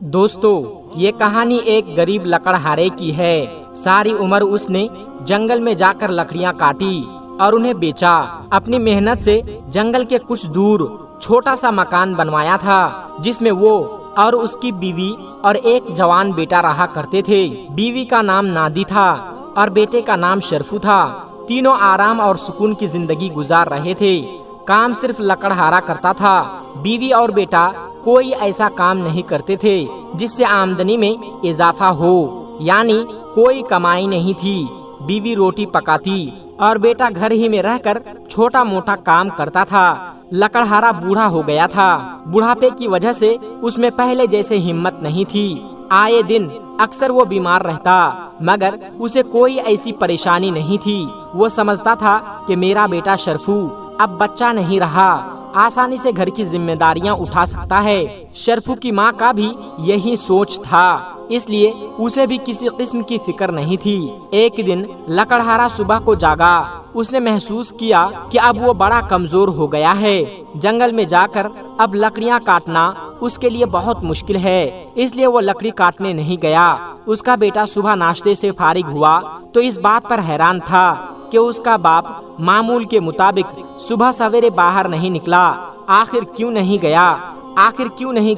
دوستو، یہ کہانی ایک غریب لکڑہارے کی ہے۔ ساری عمر اس نے جنگل میں جا کر لکڑیاں کاٹی اور انہیں بیچا۔ اپنی محنت سے جنگل کے کچھ دور چھوٹا سا مکان بنوایا تھا، جس میں وہ اور اس کی بیوی اور ایک جوان بیٹا رہا کرتے تھے۔ بیوی کا نام نادی تھا اور بیٹے کا نام شرفو تھا۔ تینوں آرام اور سکون کی زندگی گزار رہے تھے۔ کام صرف لکڑہارا کرتا تھا۔ بیوی اور بیٹا کوئی ایسا کام نہیں کرتے تھے جس سے آمدنی میں اضافہ ہو، یعنی کوئی کمائی نہیں تھی۔ بیوی روٹی پکاتی اور بیٹا گھر ہی میں رہ کر چھوٹا موٹا کام کرتا تھا۔ لکڑہارا بوڑھا ہو گیا تھا۔ بڑھاپے کی وجہ سے اس میں پہلے جیسے ہمت نہیں تھی۔ آئے دن اکثر وہ بیمار رہتا، مگر اسے کوئی ایسی پریشانی نہیں تھی۔ وہ سمجھتا تھا کہ میرا بیٹا شرفو اب بچہ نہیں رہا، آسانی سے گھر کی ذمہ داریاں اٹھا سکتا ہے۔ شرفو کی ماں کا بھی یہی سوچ تھا، اس لیے اسے بھی کسی قسم کی فکر نہیں تھی۔ ایک دن لکڑہارا صبح کو جاگا۔ اس نے محسوس کیا کہ اب وہ بڑا کمزور ہو گیا ہے۔ جنگل میں جا کر اب لکڑیاں کاٹنا اس کے لیے بہت مشکل ہے، اس لیے وہ لکڑی کاٹنے نہیں گیا۔ اس کا بیٹا صبح ناشتے سے فارغ ہوا تو اس بات پر حیران تھا کہ اس کا باپ معمول کے مطابق صبح سویرے باہر نہیں نکلا۔ آخر کیوں نہیں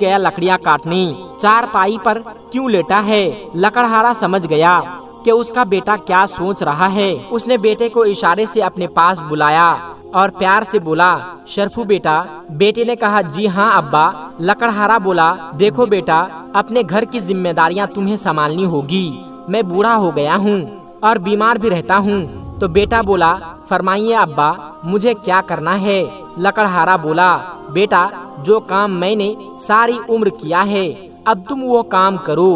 گیا لکڑیاں کاٹنے؟ چارپائی پر کیوں لیٹا ہے؟ لکڑہارا سمجھ گیا کہ اس کا بیٹا کیا سوچ رہا ہے۔ اس نے بیٹے کو اشارے سے اپنے پاس بلایا اور پیار سے بولا، شرفو بیٹا۔ بیٹے نے کہا، جی ہاں ابا۔ لکڑہارا بولا، دیکھو بیٹا، اپنے گھر کی ذمہ داریاں تمہیں سنبھالنی ہوگی۔ میں بوڑھا ہو گیا ہوں اور بیمار بھی رہتا ہوں۔ تو بیٹا بولا، فرمائیے ابا، مجھے کیا کرنا ہے؟ لکڑہارا بولا، بیٹا، جو کام میں نے ساری عمر کیا ہے اب تم وہ کام کرو۔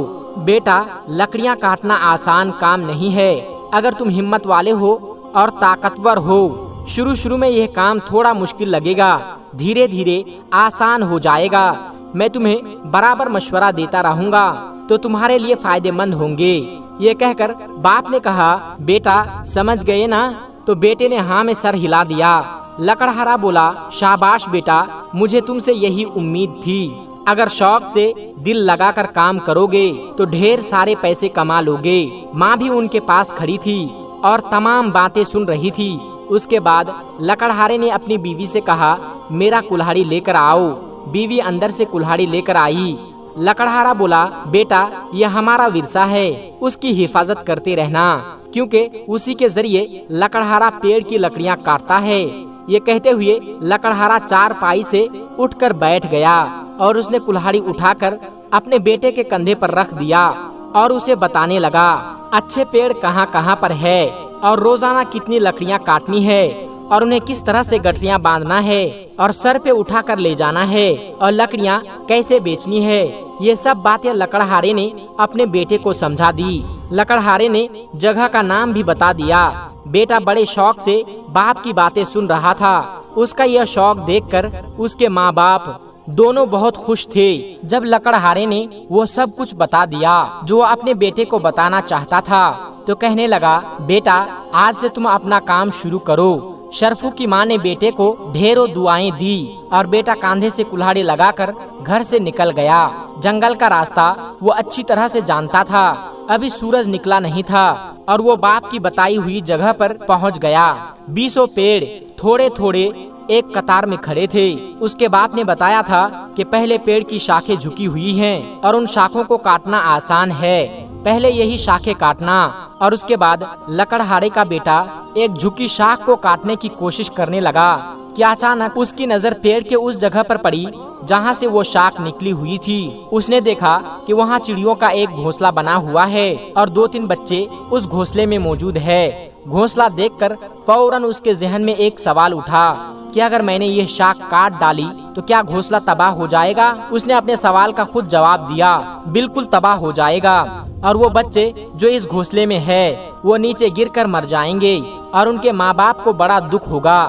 بیٹا، لکڑیاں کاٹنا آسان کام نہیں ہے۔ اگر تم ہمت والے ہو اور طاقتور ہو، شروع میں یہ کام تھوڑا مشکل لگے گا، دھیرے دھیرے آسان ہو جائے گا۔ میں تمہیں برابر مشورہ دیتا رہوں گا تو تمہارے لیے فائدے مند ہوں گے۔ یہ کہہ کر باپ نے کہا، بیٹا سمجھ گئے نا؟ تو بیٹے نے ہاں میں سر ہلا دیا۔ لکڑہارا بولا، شاباش بیٹا، مجھے تم سے یہی امید تھی۔ اگر شوق سے دل لگا کر کام کرو گے تو ڈھیر سارے پیسے کما لو گے۔ ماں بھی ان کے پاس کھڑی تھی اور تمام باتیں سن رہی تھی۔ اس کے بعد لکڑہارے نے اپنی بیوی سے کہا، میرا کلہاڑی لے کر آؤ۔ بیوی اندر سے کلہاڑی لے کر آئی۔ لکڑہارا بولا، بیٹا، یہ ہمارا ورثہ ہے، اس کی حفاظت کرتے رہنا، کیونکہ اسی کے ذریعے لکڑہارا پیڑ کی لکڑیاں کاٹتا ہے۔ یہ کہتے ہوئے لکڑہارا چارپائی سے اٹھ کر بیٹھ گیا اور اس نے کلہاڑی اٹھا کر اپنے بیٹے کے کندھے پر رکھ دیا اور اسے بتانے لگا، اچھے پیڑ کہاں کہاں پر ہے اور روزانہ کتنی لکڑیاں کاٹنی ہے اور انہیں کس طرح سے گٹھلیاں باندھنا ہے اور سر پہ اٹھا کر لے جانا ہے اور لکڑیاں کیسے بیچنی ہے۔ یہ سب باتیں لکڑہارے نے اپنے بیٹے کو سمجھا دی۔ لکڑہارے نے جگہ کا نام بھی بتا دیا۔ بیٹا بڑے شوق سے باپ کی باتیں سن رہا تھا۔ اس کا یہ شوق دیکھ کر اس کے ماں باپ دونوں بہت خوش تھے۔ جب لکڑہارے نے وہ سب کچھ بتا دیا جو وہ اپنے بیٹے کو بتانا چاہتا تھا تو کہنے لگا، بیٹا، آج سے تم اپنا کام شروع کرو۔ شرفو کی ماں نے بیٹے کو ڈھیروں دعائیں دی اور بیٹا کاندھے سے کلہاڑی لگا کر گھر سے نکل گیا۔ جنگل کا راستہ وہ اچھی طرح سے جانتا تھا۔ ابھی سورج نکلا نہیں تھا اور وہ باپ کی بتائی ہوئی جگہ پر پہنچ گیا۔ 20 پیڑ تھوڑے تھوڑے ایک قطار میں کھڑے تھے۔ اس کے باپ نے بتایا تھا کہ پہلے پیڑ کی شاخیں جھکی ہوئی ہیں اور ان شاخوں کو کاٹنا آسان ہے۔ پہلے یہی شاخیں کاٹنا۔ اور اس کے بعد لکڑہارے کا بیٹا ایک جھکی شاخ کو کاٹنے کی کوشش کرنے لگا کہ اچانک اس کی نظر پیڑ کے اس جگہ پر پڑی جہاں سے وہ شاخ نکلی ہوئی تھی۔ اس نے دیکھا کہ وہاں چڑیوں کا ایک گھونسلہ بنا ہوا ہے اور 2-3 بچے اس گھونسلے میں موجود ہے۔ گھونسلہ دیکھ کر فوراً اس کے ذہن میں ایک سوال اٹھا کہ اگر میں نے یہ شاخ کاٹ ڈالی تو کیا گھونسلہ تباہ ہو جائے گا؟ اس نے اپنے سوال کا خود جواب دیا، بالکل تباہ ہو جائے گا، اور وہ بچے جو اس گھونسلے میں ہے وہ نیچے گر کر مر جائیں گے اور ان کے ماں باپ کو بڑا دکھ ہوگا۔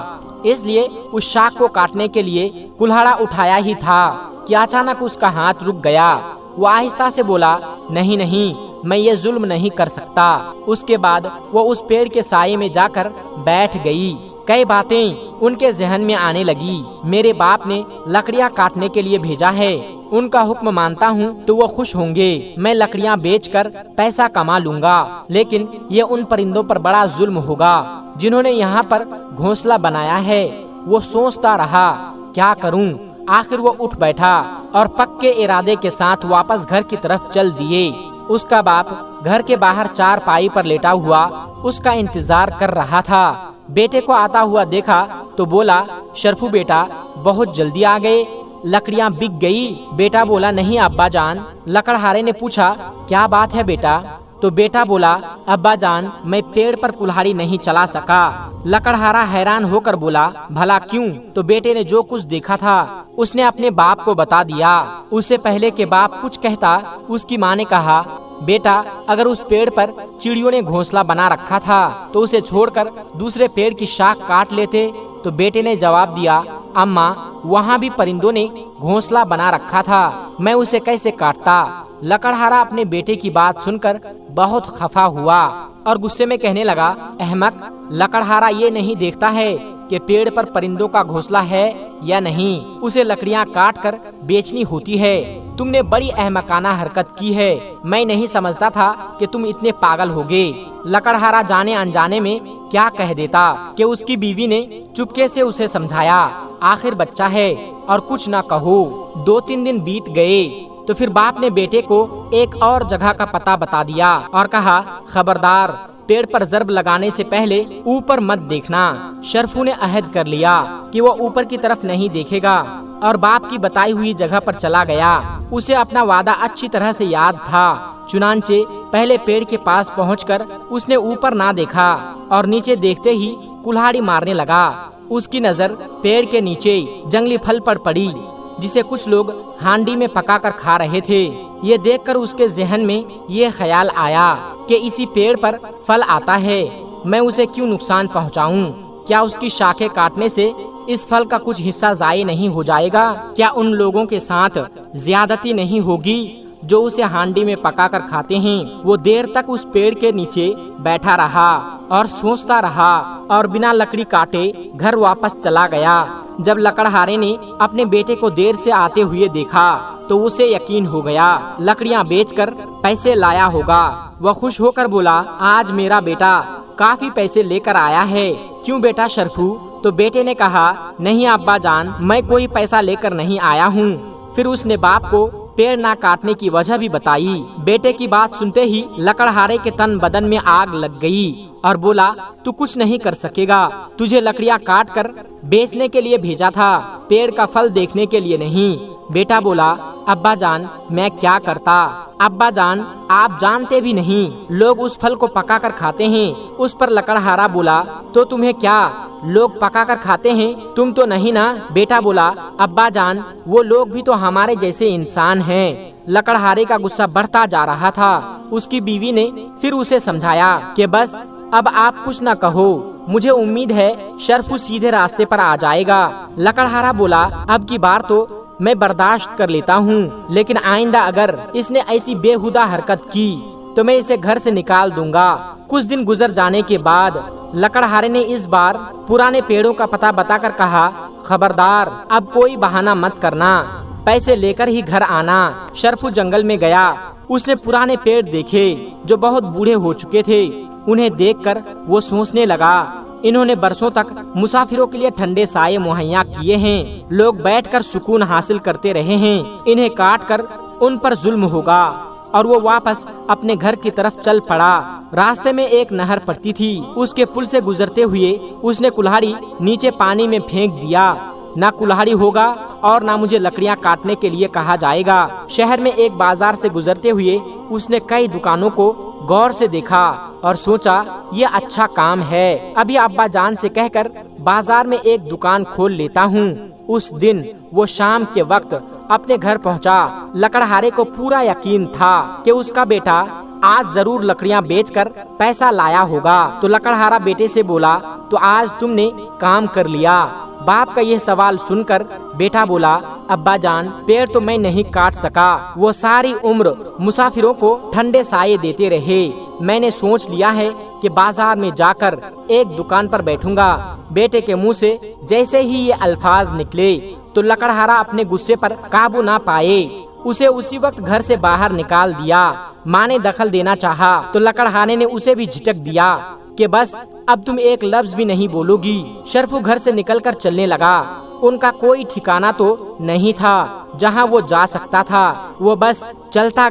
اس لیے اس شاخ کو کاٹنے کے لیے کلہاڑا اٹھایا ہی تھا کہ اچانک اس کا ہاتھ رک گیا۔ وہ آہستہ سے بولا، نہیں، میں یہ ظلم نہیں کر سکتا۔ اس کے بعد وہ اس پیڑ کے سائے میں جا کر بیٹھ گئی۔ कई बातें उनके जहन में आने लगी। मेरे बाप ने लकड़ियाँ काटने के लिए भेजा है, उनका हुक्म मानता हूँ तो वो खुश होंगे। मैं लकड़ियाँ बेचकर पैसा कमा लूंगा, लेकिन ये उन परिंदों पर बड़ा जुल्म होगा जिन्होंने यहाँ पर घोंसला बनाया है। वो सोचता रहा क्या करूँ। आखिर वो उठ बैठा और पक्के इरादे के साथ वापस घर की तरफ चल दिए। उसका बाप घर के बाहर चारपाई पर लेटा हुआ उसका इंतजार कर रहा था। बेटे को आता हुआ देखा तो बोला, शरफू बेटा बहुत जल्दी आ गए, लकड़ियाँ बिक गई। बेटा बोला, नहीं अब्बा जान। लकड़हारे ने पूछा, क्या बात है बेटा? तो बेटा बोला, अब्बा जान मैं पेड़ पर कुल्हाड़ी नहीं चला सका। लकड़हारा हैरान होकर बोला, भला क्यों? तो बेटे ने जो कुछ देखा था उसने अपने बाप को बता दिया। उससे पहले के बाप कुछ कहता, उसकी माँ ने कहा, बेटा अगर उस पेड़ पर चिड़ियों ने घोंसला बना रखा था तो उसे छोड़कर दूसरे पेड़ की शाख काट लेते। तो बेटे ने जवाब दिया, अम्मा वहाँ भी परिंदों ने घोंसला बना रखा था, मैं उसे कैसे काटता। लकड़हारा अपने बेटे की बात सुनकर बहुत खफा हुआ और गुस्से में कहने लगा, अहमक, लकड़हारा ये नहीं देखता है कि पेड़ पर परिंदों का घोंसला है या नहीं, उसे लकड़ियाँ काट कर बेचनी होती है। तुमने बड़ी अहमकाना हरकत की है, मैं नहीं समझता था कि तुम इतने पागल होगे। लकड़हारा जाने अनजाने में क्या कह देता कि उसकी बीवी ने चुपके से उसे समझाया, आखिर बच्चा है और कुछ ना कहो। 2-3 दिन बीत गए तो फिर बाप ने बेटे को एक और जगह का पता बता दिया और कहा, खबरदार पेड़ पर जर्ब लगाने से पहले ऊपर मत देखना। शरफू ने अहद कर लिया कि वो ऊपर की तरफ नहीं देखेगा और बाप की बताई हुई जगह पर चला गया। उसे अपना वादा अच्छी तरह से याद था। चुनांचे पहले पेड़ के पास पहुंचकर उसने ऊपर ना देखा और नीचे देखते ही कुल्हाड़ी मारने लगा। उसकी नजर पेड़ के नीचे जंगली फल पर पड़ी जिसे कुछ लोग हांडी में पकाकर खा रहे थे। ये देखकर उसके जहन में ये ख्याल आया कि इसी पेड़ पर फल आता है, मैं उसे क्यों नुकसान पहुंचाऊं? क्या उसकी शाखें काटने से इस फल का कुछ हिस्सा ज़ाये नहीं हो जाएगा? क्या उन लोगों के साथ ज्यादती नहीं होगी जो उसे हांडी में पकाकर खाते हैं? वो देर तक उस पेड़ के नीचे बैठा रहा और सोचता रहा और बिना लकड़ी काटे घर वापस चला गया। जब लकड़हारे ने अपने बेटे को देर से आते हुए देखा तो उसे यकीन हो गया लकड़ियां बेचकर पैसे लाया होगा। वह खुश होकर बोला, आज मेरा बेटा काफी पैसे लेकर आया है। क्यों बेटा शरफू? तो बेटे ने कहा, नहीं अब्बा जान, मैं कोई पैसा लेकर नहीं आया हूँ। फिर उसने बाप को पेड़ ना काटने की वजह भी बताई। बेटे की बात सुनते ही लकड़हारे के तन बदन में आग लग गई और बोला, तू कुछ नहीं कर सकेगा, तुझे लकड़ियाँ काट कर बेचने के लिए भेजा था, पेड़ का फल देखने के लिए नहीं। बेटा बोला, अब्बा जान मैं क्या करता? अब्बा जान आप जानते भी नहीं, लोग उस फल को पकाकर खाते हैं। उस पर लकड़हारा बोला, तो तुम्हें क्या, लोग पकाकर खाते हैं, तुम तो नहीं ना? बेटा बोला, अब्बा जान वो लोग भी तो हमारे जैसे इंसान हैं। लकड़हारे का गुस्सा बढ़ता जा रहा था। उसकी बीवी ने फिर उसे समझाया कि बस अब आप कुछ न कहो, मुझे उम्मीद है शरफू सीधे रास्ते पर आ जाएगा। लकड़हारा बोला, अब की बार तो मैं बर्दाश्त कर लेता हूँ, लेकिन आइंदा अगर इसने ऐसी बेहुदा हरकत की तो मैं इसे घर से निकाल दूंगा। कुछ दिन गुजर जाने के बाद लकड़हारे ने इस बार पुराने पेड़ों का पता बताकर कहा, खबरदार अब कोई बहाना मत करना, पैसे लेकर ही घर आना। शरफू जंगल में गया। उसने पुराने पेड़ देखे जो बहुत बूढ़े हो चुके थे। उन्हें देखकर वो सोचने लगा, इन्होंने बरसों तक मुसाफिरों के लिए ठंडे साये मुहैया किए हैं, लोग बैठकर सुकून हासिल करते रहे हैं, इन्हें काट कर उन पर जुल्म होगा। और वो वापस अपने घर की तरफ चल पड़ा। रास्ते में एक नहर पड़ती थी, उसके पुल से गुजरते हुए उसने कुल्हाड़ी नीचे पानी में फेंक दिया। ना कुल्हाड़ी होगा और ना मुझे लकड़ियां काटने के लिए कहा जाएगा। शहर में एक बाजार से गुजरते हुए उसने कई दुकानों को गौर से देखा और सोचा, ये अच्छा काम है, अभी अब्बा जान से कहकर बाजार में एक दुकान खोल लेता हूँ। उस दिन वो शाम के वक्त अपने घर पहुँचा। लकड़हारे को पूरा यकीन था कि उसका बेटा आज जरूर लकड़ियाँ बेचकर पैसा लाया होगा। तो लकड़हारा बेटे से बोला, तो आज तुमने काम कर लिया। बाप का यह सवाल सुनकर बेटा बोला, अब्बा जान पेड़ तो मैं नहीं काट सका, वो सारी उम्र मुसाफिरों को ठंडे साये देते रहे। मैंने सोच लिया है कि बाजार में जाकर एक दुकान पर बैठूंगा। बेटे के मुंह से जैसे ही ये अल्फाज निकले तो लकड़हारा अपने गुस्से पर काबू ना पाए उसे उसी वक्त घर से बाहर निकाल दिया। माँ ने दखल देना चाहा तो लकड़हारे ने उसे भी झिटक दिया कि बस अब तुम एक लफ्ज भी नहीं बोलोगी। शरफू घर से निकलकर चलने लगा। उनका कोई ठिकाना तो नहीं था जहां वो जा सकता था। वो बस चलता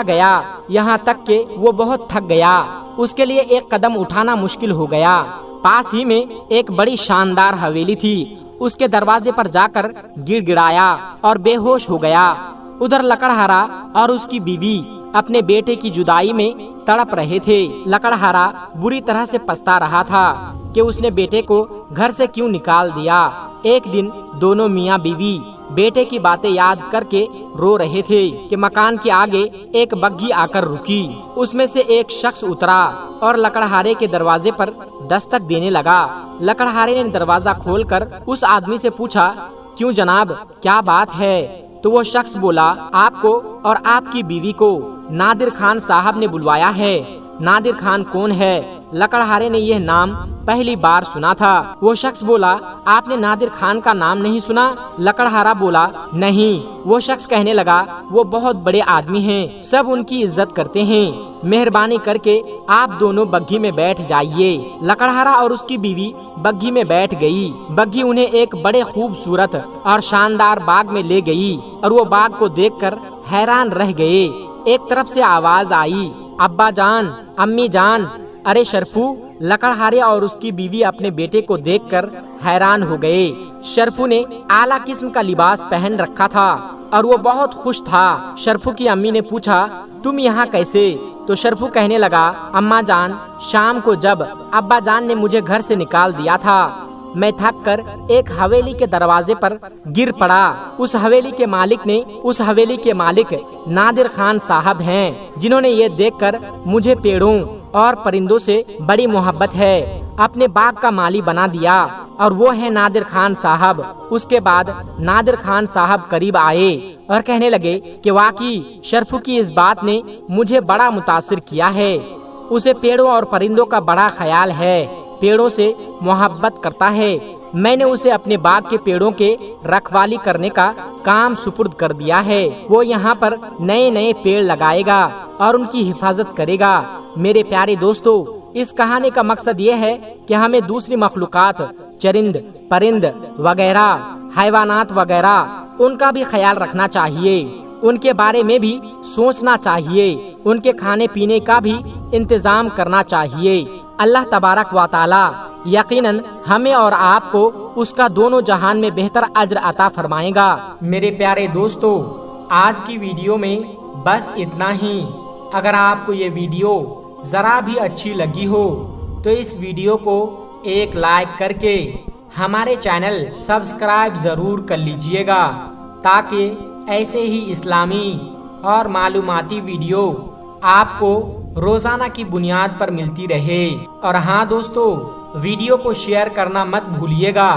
गया यहाँ तक कि वो बहुत थक गया। उसके लिए एक कदम उठाना मुश्किल हो गया। पास ही में एक बड़ी शानदार हवेली थी। उसके दरवाजे पर जाकर गिड़गिड़ाया और बेहोश हो गया। उधर लकड़हारा और उसकी बीवी अपने बेटे की जुदाई में तड़प रहे थे। लकड़हारा बुरी तरह से पछता रहा था कि उसने बेटे को घर से क्यों निकाल दिया। एक दिन दोनों मियाँ बीवी बेटे की बातें याद करके रो रहे थे कि मकान के आगे एक बग्घी आकर रुकी। उसमें से एक शख्स उतरा और लकड़हारे के दरवाजे पर दस्तक देने लगा। लकड़हारे ने दरवाजा खोलकर उस आदमी से पूछा, क्यों जनाब, क्या बात है? तो वो शख्स बोला, आपको और आपकी बीवी को नादिर खान साहब ने बुलवाया है। नादिर खान कौन है? लकड़हारे ने यह नाम पहली बार सुना था। वो शख्स बोला, आपने नादिर खान का नाम नहीं सुना? लकड़हारा बोला, नहीं। वो शख्स कहने लगा, वो बहुत बड़े आदमी हैं, सब उनकी इज्जत करते हैं। मेहरबानी करके आप दोनों बग्घी में बैठ जाइए। लकड़हारा और उसकी बीवी बग्घी में बैठ गई। बग्घी उन्हें एक बड़े खूबसूरत और शानदार बाग में ले गई और वो बाग को देखकर हैरान रह गए। एक तरफ से आवाज आई, अब्बा जान, अम्मी जान। अरे शरफू! लकड़हारे और उसकी बीवी अपने बेटे को देखकर हैरान हो गए। शरफू ने आला किस्म का लिबास पहन रखा था और वो बहुत खुश था। शरफू की अम्मी ने पूछा, तुम यहाँ कैसे? तो शरफू कहने लगा, अम्मा जान, शाम को जब अब्बा जान ने मुझे घर से निकाल दिया था, मैं थक कर एक हवेली के दरवाजे पर गिर पड़ा। उस हवेली के मालिक नादिर खान साहब हैं, जिन्होंने ये देखकर मुझे पेड़ों और परिंदों से बड़ी मोहब्बत है, अपने बाग का माली बना दिया और वो है नादिर खान साहब। उसके बाद नादिर खान साहब करीब आए और कहने लगे कि वाकई शरफू की इस बात ने मुझे बड़ा मुतासिर किया है। उसे पेड़ों और परिंदों का बड़ा ख्याल है, पेड़ों से मोहब्बत करता है। मैंने उसे अपने बाग के पेड़ों के रखवाली करने का काम सुपुर्द कर दिया है। वो यहाँ पर नए नए पेड़ लगाएगा और उनकी हिफाजत करेगा। मेरे प्यारे दोस्तों, इस कहानी का मकसद ये है कि हमें दूसरी मखलूकात, चरिंद परिंद वगैरह, हैवानात वगैरह, उनका भी ख्याल रखना चाहिए, उनके बारे में भी सोचना चाहिए, उनके खाने पीने का भी इंतजाम करना चाहिए। अल्लाह तबारक व तआला यकीनन हमें और आपको उसका दोनों जहान में बेहतर अज्र अता फरमाएगा। मेरे प्यारे दोस्तों, आज की वीडियो में बस इतना ही। अगर आपको ये वीडियो ज़रा भी अच्छी लगी हो तो इस वीडियो को एक लाइक करके हमारे चैनल सब्सक्राइब ज़रूर कर लीजिएगा, ताकि ऐसे ही इस्लामी और मालूमाती वीडियो आपको रोज़ाना की बुनियाद पर मिलती रहे। और हाँ दोस्तों, वीडियो को शेयर करना मत भूलिएगा,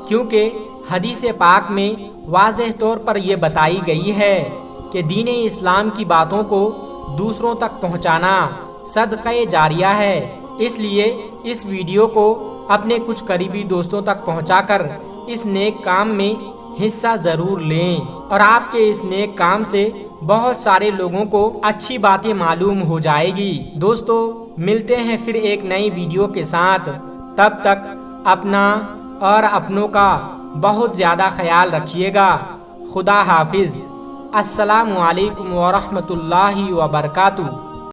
क्योंकि हदीस पाक में वाज़ेह तौर पर यह बताई गई है कि दीन इस्लाम की बातों को दूसरों तक पहुंचाना सदक़े जारिया है। इसलिए इस वीडियो को अपने कुछ करीबी दोस्तों तक पहुंचाकर इस नेक काम में हिस्सा ज़रूर लें और आपके इस नेक काम से बहुत सारे लोगों को अच्छी बातें मालूम हो जाएगी। दोस्तों, मिलते हैं फिर एक नई वीडियो के साथ। तब तक अपना और अपनों का बहुत ज़्यादा ख्याल रखिएगा। खुदा हाफिज़। अस्सलामु अलैकुम व रहमतुल्लाहि व बरकातुहू।